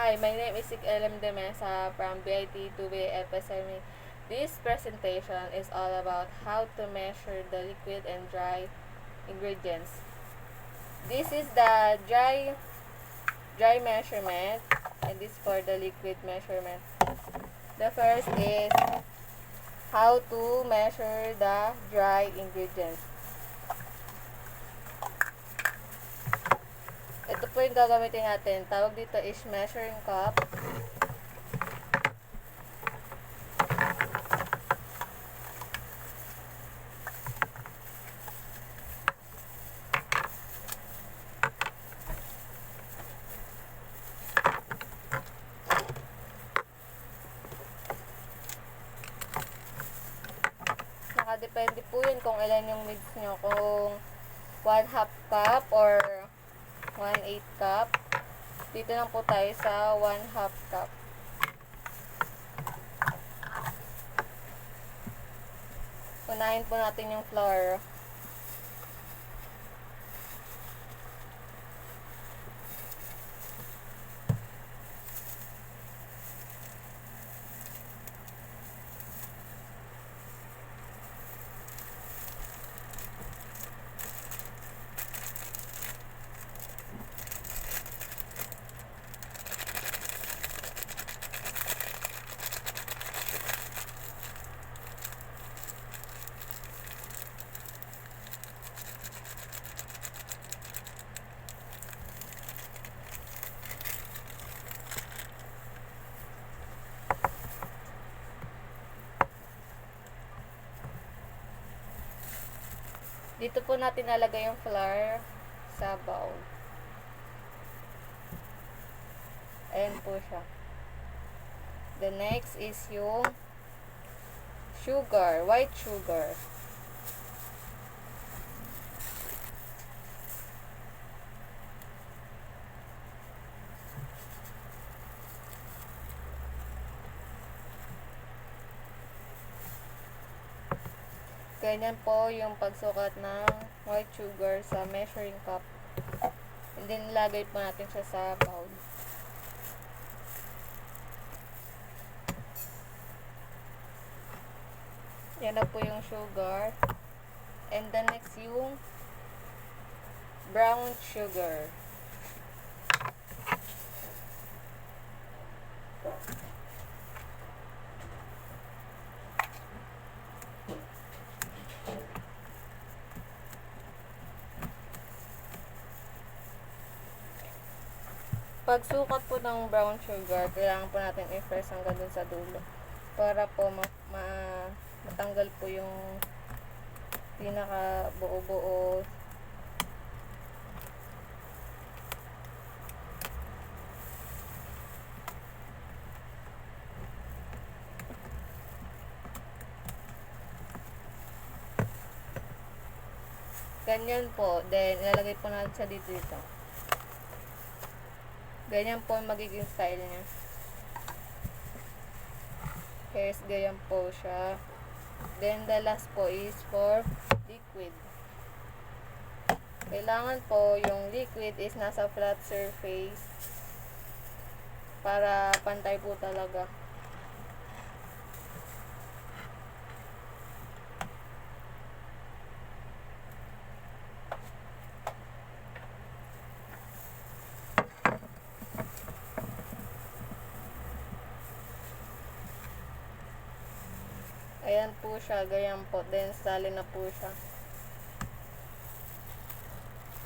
Hi, my name is Elem de Mesa from BIT 2B FSME. This presentation is all about how to measure the liquid and dry ingredients. This is the dry measurement, and this for the liquid measurement. The first is how to measure the dry ingredients. Ito po yung gagamitin natin. Tawag dito is measuring cup. Nakadepende po yun kung ilan yung mix nyo. Kung 1/2 cup or 1/8 cup. Dito lang po tayo sa 1/2 cup. Unahin po natin yung flour. Dito po natin nalagay yung flour sa bowl. Ayan po siya. The next is yung sugar, white sugar. Ganyan po yung pagsukat ng white sugar sa measuring cup. And then, lagay po natin siya sa bowl. Yan na po yung sugar. And the next yung brown sugar. Pagsukat po ng brown sugar, kailangan po natin i-press hanggang dun sa dulo para po matanggal po yung pinaka buo-buo. Ganyan po. Then, ilalagay po natin sa dito. Ganyan po magiging style niya. Yes, ganyan po siya. Then, the last po is for liquid. Kailangan po yung liquid is nasa flat surface para pantay po talaga. Ayan po siya, ganyan po. Then, sali na po siya.